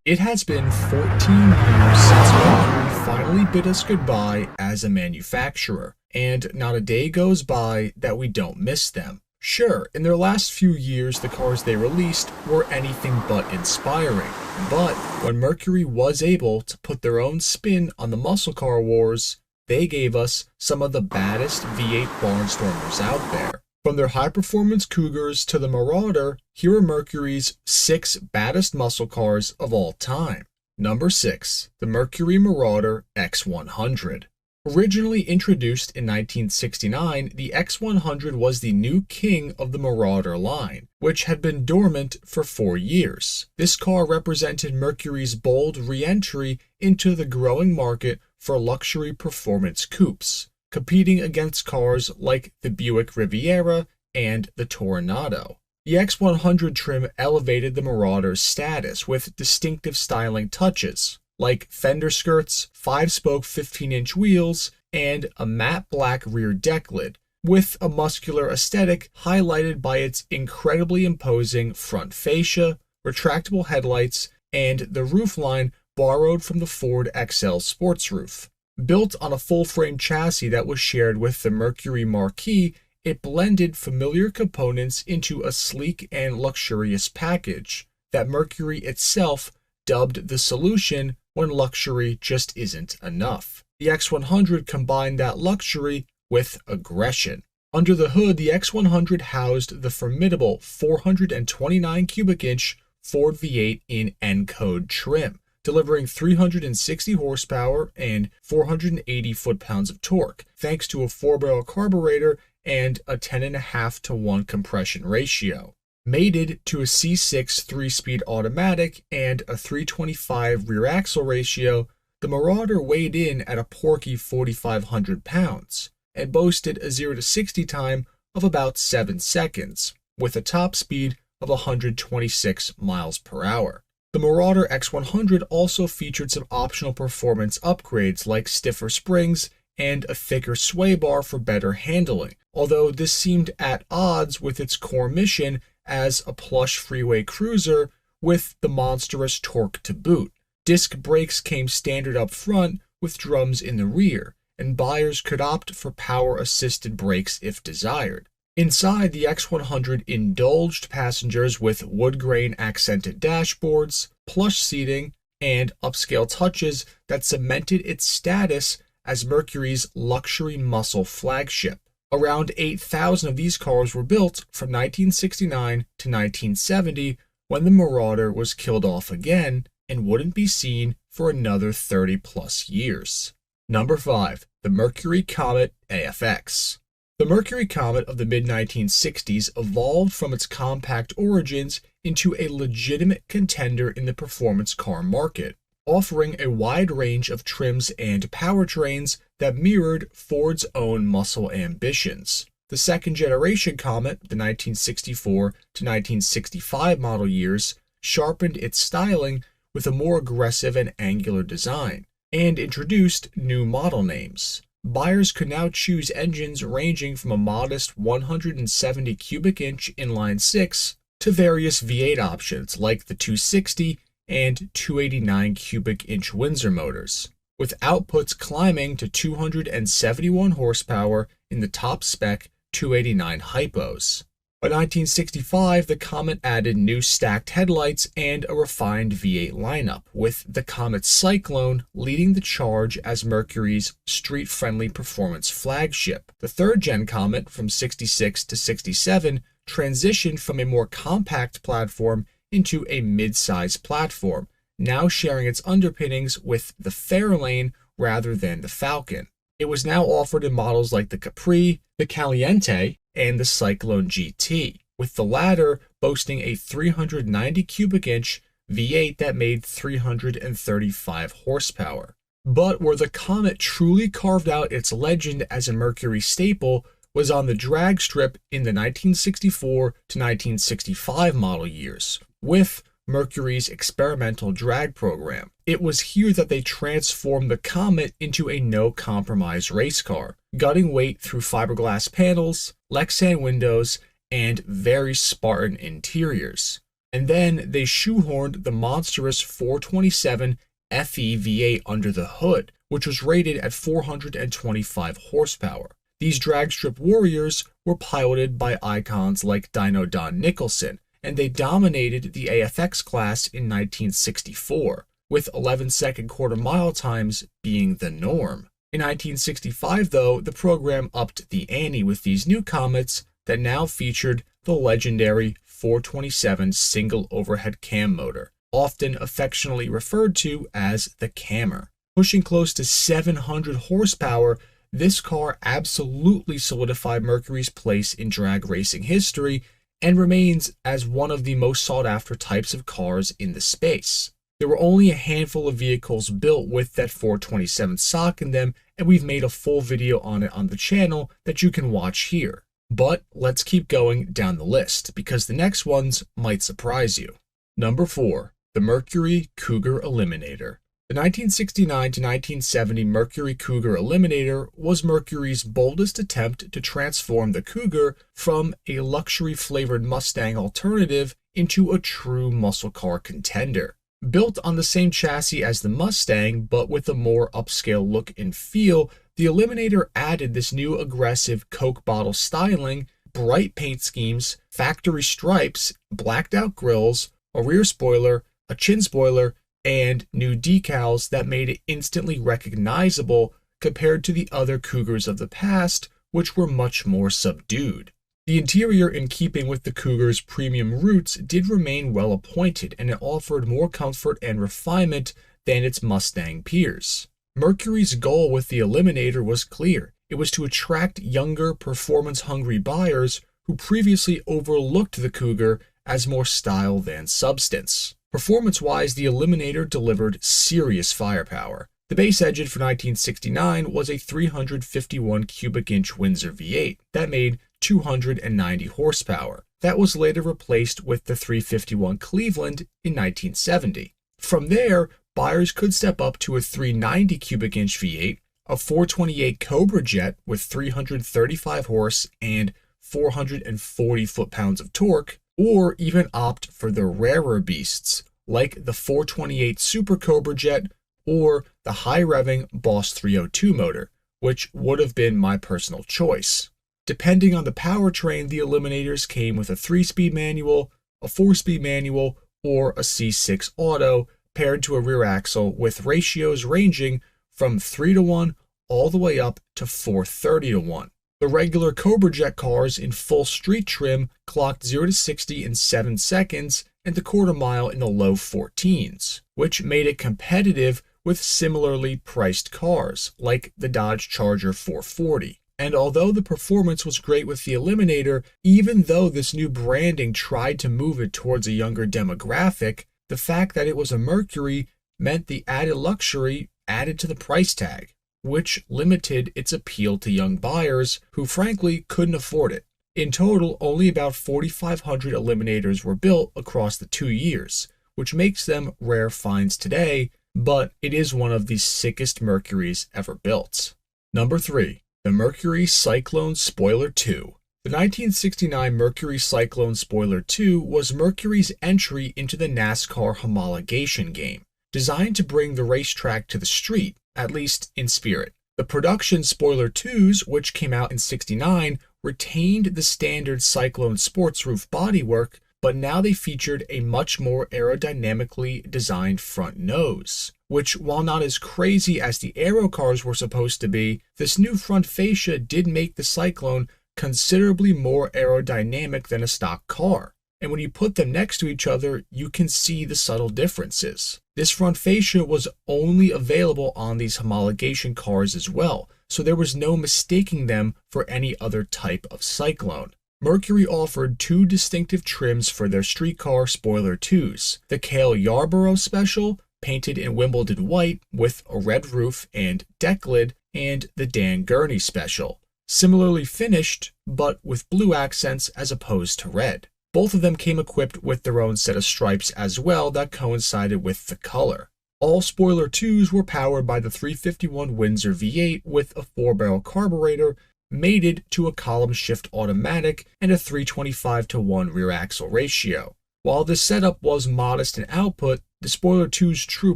It has been 14 years since Mercury finally bid us goodbye as a manufacturer, and not a day goes by that we don't miss them. Sure, in their last few years the cars they released were anything but inspiring, but when Mercury was able to put their own spin on the muscle car wars, they gave us some of the baddest V8 barnstormers out there. From their high-performance Cougars to the Marauder, here are Mercury's 6 baddest muscle cars of all time. Number 6. The Mercury Marauder X100. Originally introduced in 1969, the X100 was the new king of the Marauder line, which had been dormant for 4 years. This car represented Mercury's bold re-entry into the growing market for luxury performance coupes, competing against cars like the Buick Riviera and the Toronado. The X100 trim elevated the Marauder's status with distinctive styling touches, like fender skirts, 5-spoke 15-inch wheels, and a matte black rear deck lid, with a muscular aesthetic highlighted by its incredibly imposing front fascia, retractable headlights, and the roofline borrowed from the Ford XL sports roof. Built on a full-frame chassis that was shared with the Mercury Marquis, it blended familiar components into a sleek and luxurious package that Mercury itself dubbed the solution when luxury just isn't enough. The X100 combined that luxury with aggression. Under the hood, the X100 housed the formidable 429 cubic inch Ford V8 in N-code trim, delivering 360 horsepower and 480 foot-pounds of torque, thanks to a 4-barrel carburetor and a 10.5-to-1 compression ratio. Mated to a C6 3-speed automatic and a 325 rear axle ratio, the Marauder weighed in at a porky 4,500 pounds and boasted a 0-to-60 time of about 7 seconds, with a top speed of 126 miles per hour. The Marauder X100 also featured some optional performance upgrades like stiffer springs and a thicker sway bar for better handling, although this seemed at odds with its core mission as a plush freeway cruiser with the monstrous torque to boot. Disc brakes came standard up front with drums in the rear, and buyers could opt for power-assisted brakes if desired. Inside, the X100 indulged passengers with wood-grain accented dashboards, plush seating, and upscale touches that cemented its status as Mercury's luxury muscle flagship. Around 8,000 of these cars were built from 1969 to 1970, when the Marauder was killed off again and wouldn't be seen for another 30-plus years. Number 5. The Mercury Comet AFX. The Mercury Comet of the mid-1960s evolved from its compact origins into a legitimate contender in the performance car market, offering a wide range of trims and powertrains that mirrored Ford's own muscle ambitions. The second-generation Comet, the 1964 to 1965 model years, sharpened its styling with a more aggressive and angular design, and introduced new model names. Buyers could now choose engines ranging from a modest 170 cubic inch inline-6 to various V8 options like the 260 and 289 cubic inch Windsor motors, with outputs climbing to 271 horsepower in the top spec 289 hypos. By 1965, the Comet added new stacked headlights and a refined V8 lineup, with the Comet Cyclone leading the charge as Mercury's street-friendly performance flagship. The third-gen Comet, from 66 to 67, transitioned from a more compact platform into a mid-size platform, now sharing its underpinnings with the Fairlane rather than the Falcon. It was now offered in models like the Capri, the Caliente, and the Cyclone GT, with the latter boasting a 390 cubic inch V8 that made 335 horsepower. But where the Comet truly carved out its legend as a Mercury staple was on the drag strip in the 1964 to 1965 model years, with Mercury's experimental drag program. It was here that they transformed the Comet into a no-compromise race car, gutting weight through fiberglass panels, Lexan windows, and very Spartan interiors. And then they shoehorned the monstrous 427 FE V8 under the hood, which was rated at 425 horsepower. These dragstrip warriors were piloted by icons like Dino Don Nicholson, and they dominated the AFX class in 1964, with 11-second quarter-mile times being the norm. In 1965, though, the program upped the ante with these new comets that now featured the legendary 427 single overhead cam motor, often affectionately referred to as the Cammer. Pushing close to 700 horsepower, this car absolutely solidified Mercury's place in drag racing history and remains as one of the most sought-after types of cars in the space. There were only a handful of vehicles built with that 427 sock in them, and we've made a full video on it on the channel that you can watch here. But let's keep going down the list, because the next ones might surprise you. Number 4. The Mercury Cougar Eliminator. The 1969 to 1970 Mercury Cougar Eliminator was Mercury's boldest attempt to transform the Cougar from a luxury-flavored Mustang alternative into a true muscle car contender. Built on the same chassis as the Mustang, but with a more upscale look and feel, the Eliminator added this new aggressive Coke bottle styling, bright paint schemes, factory stripes, blacked-out grills, a rear spoiler, a chin spoiler, and new decals that made it instantly recognizable compared to the other Cougars of the past, which were much more subdued. The interior, in keeping with the Cougar's premium roots, did remain well appointed, and it offered more comfort and refinement than its Mustang peers. Mercury's goal with the Eliminator was clear. It was to attract younger, performance-hungry buyers who previously overlooked the Cougar as more style than substance. Performance-wise, the Eliminator delivered serious firepower. The base engine for 1969 was a 351 cubic inch Windsor V8 that made 290 horsepower. That was later replaced with the 351 Cleveland in 1970. From there, buyers could step up to a 390 cubic inch V8, a 428 Cobra jet with 335 horse and 440 foot-pounds of torque, or even opt for the rarer beasts like the 428 Super Cobra jet or the high-revving Boss 302 motor, which would have been my personal choice. Depending on the powertrain, the Eliminators came with a 3-speed manual, a 4-speed manual, or a C6 auto paired to a rear axle with ratios ranging from 3:1 all the way up to 430:1. The regular Cobra Jet cars in full street trim clocked 0 to 60 in 7 seconds and the quarter mile in the low 14s, which made it competitive with similarly priced cars like the Dodge Charger 440. And although the performance was great with the Eliminator, even though this new branding tried to move it towards a younger demographic, the fact that it was a Mercury meant the added luxury added to the price tag, which limited its appeal to young buyers who frankly couldn't afford it. In total, only about 4,500 Eliminators were built across the 2 years, which makes them rare finds today, but it is one of the sickest Mercurys ever built. Number 3. The Mercury Cyclone Spoiler 2. The 1969 Mercury Cyclone Spoiler 2 was Mercury's entry into the NASCAR homologation game, designed to bring the racetrack to the street, at least in spirit. The production Spoiler 2s, which came out in '69, retained the standard Cyclone sports roof bodywork, but now they featured a much more aerodynamically designed front nose, which, while not as crazy as the aero cars were supposed to be, this new front fascia did make the Cyclone considerably more aerodynamic than a stock car. And when you put them next to each other, you can see the subtle differences. This front fascia was only available on these homologation cars as well, so there was no mistaking them for any other type of Cyclone. Mercury offered 2 distinctive trims for their streetcar Spoiler 2s, the Cale Yarborough Special, painted in Wimbledon white with a red roof and deck lid, and the Dan Gurney Special, similarly finished but with blue accents as opposed to red. Both of them came equipped with their own set of stripes as well that coincided with the color. All Spoiler 2s were powered by the 351 Windsor V8 with a 4-barrel carburetor, mated to a column shift automatic and a 325:1 rear axle ratio, While this setup was modest in output, the Spoiler 2's true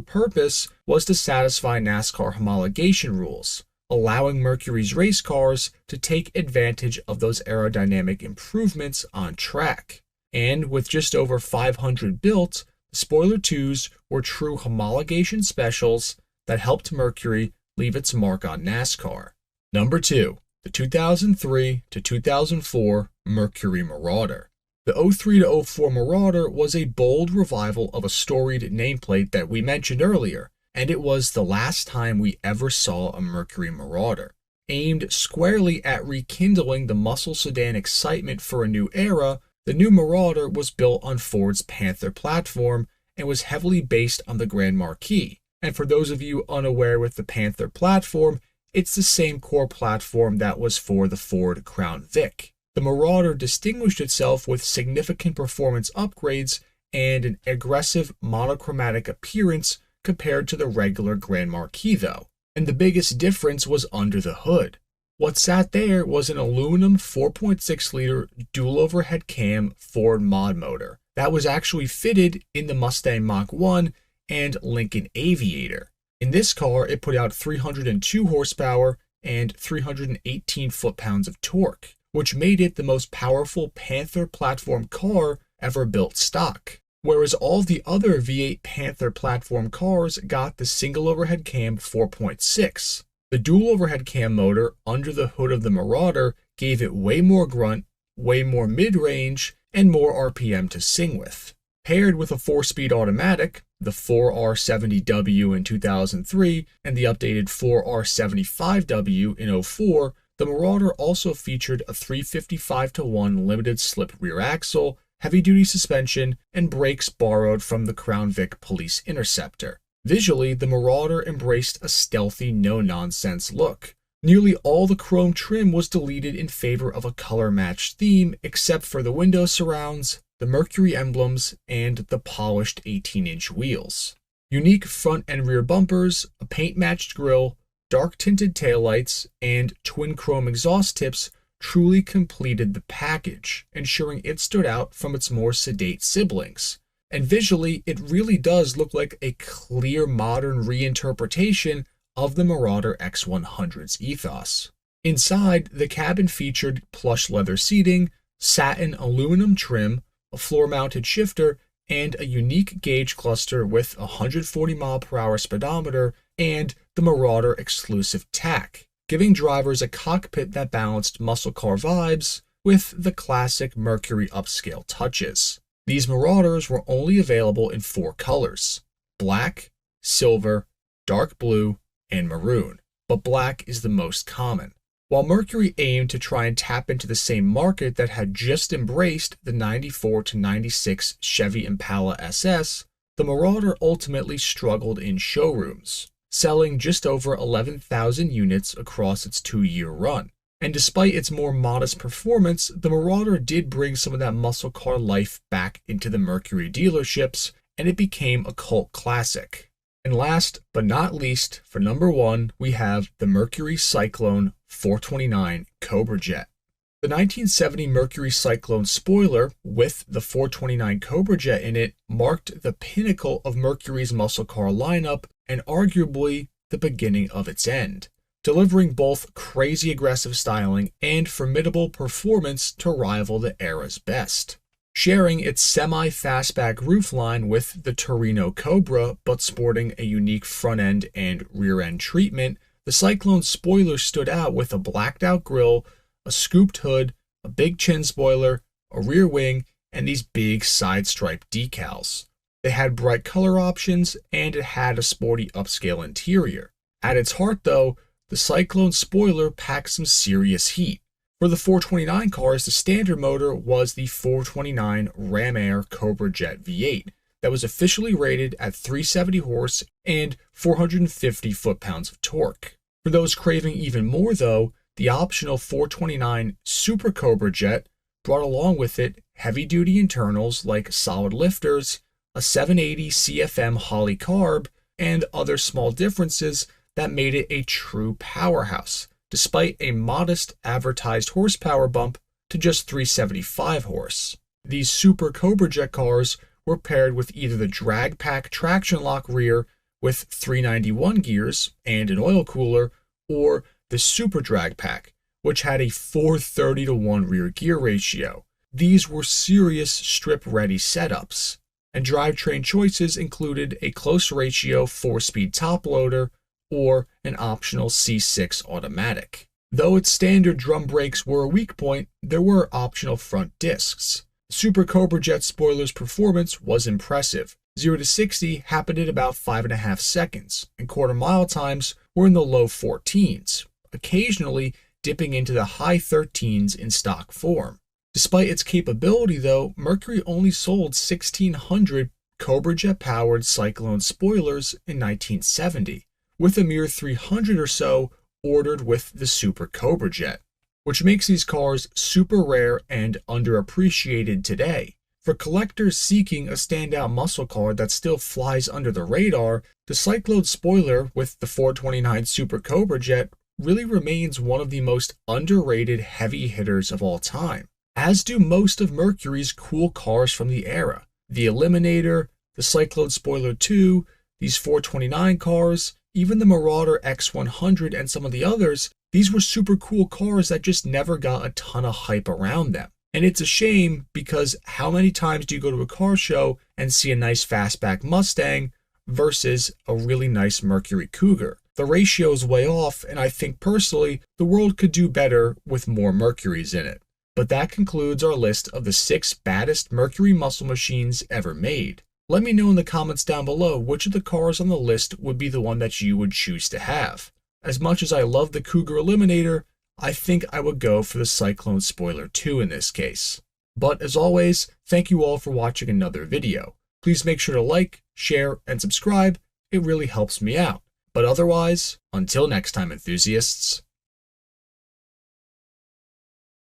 purpose was to satisfy NASCAR homologation rules, allowing Mercury's race cars to take advantage of those aerodynamic improvements on track. And with just over 500 built, the Spoiler 2s were true homologation specials that helped Mercury leave its mark on NASCAR. Number 2, the 2003 to 2004 Mercury Marauder. The 03 to 04 Marauder was a bold revival of a storied nameplate that we mentioned earlier, and it was the last time we ever saw a Mercury Marauder. Aimed squarely at rekindling the muscle sedan excitement for a new era, the new Marauder was built on Ford's Panther platform and was heavily based on the Grand Marquis. And for those of you unaware with the Panther platform, it's the same core platform that was for the Ford Crown Vic. The Marauder distinguished itself with significant performance upgrades and an aggressive monochromatic appearance compared to the regular Grand Marquis though. And the biggest difference was under the hood. What sat there was an aluminum 4.6-liter dual overhead cam Ford mod motor that was actually fitted in the Mustang Mach-1 and Lincoln Aviator. In this car, it put out 302 horsepower and 318 foot-pounds of torque, which made it the most powerful Panther platform car ever built stock. Whereas all the other V8 Panther platform cars got the single overhead cam 4.6. The dual overhead cam motor under the hood of the Marauder gave it way more grunt, way more mid-range, and more RPM to sing with. Paired with a 4-speed automatic, the 4R70W in 2003 and the updated 4R75W in 04, the Marauder also featured a 355-to-1 limited slip rear axle, heavy-duty suspension, and brakes borrowed from the Crown Vic Police Interceptor. Visually, the Marauder embraced a stealthy, no-nonsense look. Nearly all the chrome trim was deleted in favor of a color-matched theme, except for the window surrounds, the Mercury emblems, and the polished 18-inch wheels. Unique front and rear bumpers, a paint-matched grille, dark-tinted taillights, and twin chrome exhaust tips truly completed the package, ensuring it stood out from its more sedate siblings. And visually, it really does look like a clear modern reinterpretation of the Marauder X100's ethos. Inside, the cabin featured plush leather seating, satin aluminum trim, a floor-mounted shifter, and a unique gauge cluster with a 140-mile-per-hour speedometer and the Marauder exclusive tach, giving drivers a cockpit that balanced muscle car vibes with the classic Mercury upscale touches. These Marauders were only available in 4 colors: black, silver, dark blue, and maroon, but black is the most common. While Mercury aimed to try and tap into the same market that had just embraced the 94 to 96 Chevy Impala SS, the Marauder ultimately struggled in showrooms, selling just over 11,000 units across its 2-year run. And despite its more modest performance, the Marauder did bring some of that muscle car life back into the Mercury dealerships, and it became a cult classic. And last but not least, for number 1, we have the Mercury Cyclone 429 Cobra Jet. The 1970 Mercury Cyclone spoiler with the 429 Cobra Jet in it marked the pinnacle of Mercury's muscle car lineup and arguably the beginning of its end, delivering both crazy aggressive styling and formidable performance to rival the era's best. Sharing its semi-fastback roofline with the Torino Cobra, but sporting a unique front-end and rear-end treatment, the Cyclone spoiler stood out with a blacked-out grille, a scooped hood, a big chin spoiler, a rear wing, and these big side-stripe decals. They had bright color options, and it had a sporty upscale interior. At its heart, though, the Cyclone spoiler packed some serious heat. For the 429 cars, the standard motor was the 429 Ram Air Cobra Jet V8 that was officially rated at 370 horse and 450 foot-pounds of torque. For those craving even more, though, the optional 429 Super Cobra Jet brought along with it heavy-duty internals like solid lifters, a 780 CFM Holley carb, and other small differences that made it a true powerhouse, despite a modest advertised horsepower bump to just 375 horse. These Super Cobra Jet cars were paired with either the drag pack traction lock rear with 391 gears and an oil cooler, or the Super Drag Pack, which had a 430-to-1 rear gear ratio. These were serious strip-ready setups, and drivetrain choices included a close ratio 4-speed top loader or an optional C6 automatic. Though its standard drum brakes were a weak point, there were optional front discs. Super Cobra Jet spoiler's performance was impressive. 0 to 60 happened in about 5.5 seconds, and quarter-mile times were in the low 14s, occasionally dipping into the high 13s in stock form. Despite its capability, though, Mercury only sold 1,600 Cobra Jet-powered Cyclone spoilers in 1970, with a mere 300 or so ordered with the Super Cobra Jet, which makes these cars super rare and underappreciated today. For collectors seeking a standout muscle car that still flies under the radar, the Cyclone spoiler with the 429 Super Cobra Jet really remains one of the most underrated heavy hitters of all time, as do most of Mercury's cool cars from the era. The Eliminator, the Cyclone Spoiler 2, these 429 cars, even the Marauder X100 and some of the others, these were super cool cars that just never got a ton of hype around them. And it's a shame, because how many times do you go to a car show and see a nice fastback Mustang versus a really nice Mercury Cougar? The ratio is way off, and I think personally the world could do better with more Mercurys in it. But that concludes our list of the 6 baddest Mercury muscle machines ever made. Let me know in the comments down below which of the cars on the list would be the one that you would choose to have. As much as I love the Cougar Eliminator, I think I would go for the Cyclone Spoiler 2 in this case. But as always, thank you all for watching another video. Please make sure to like, share, and subscribe. It really helps me out. But otherwise, until next time, enthusiasts.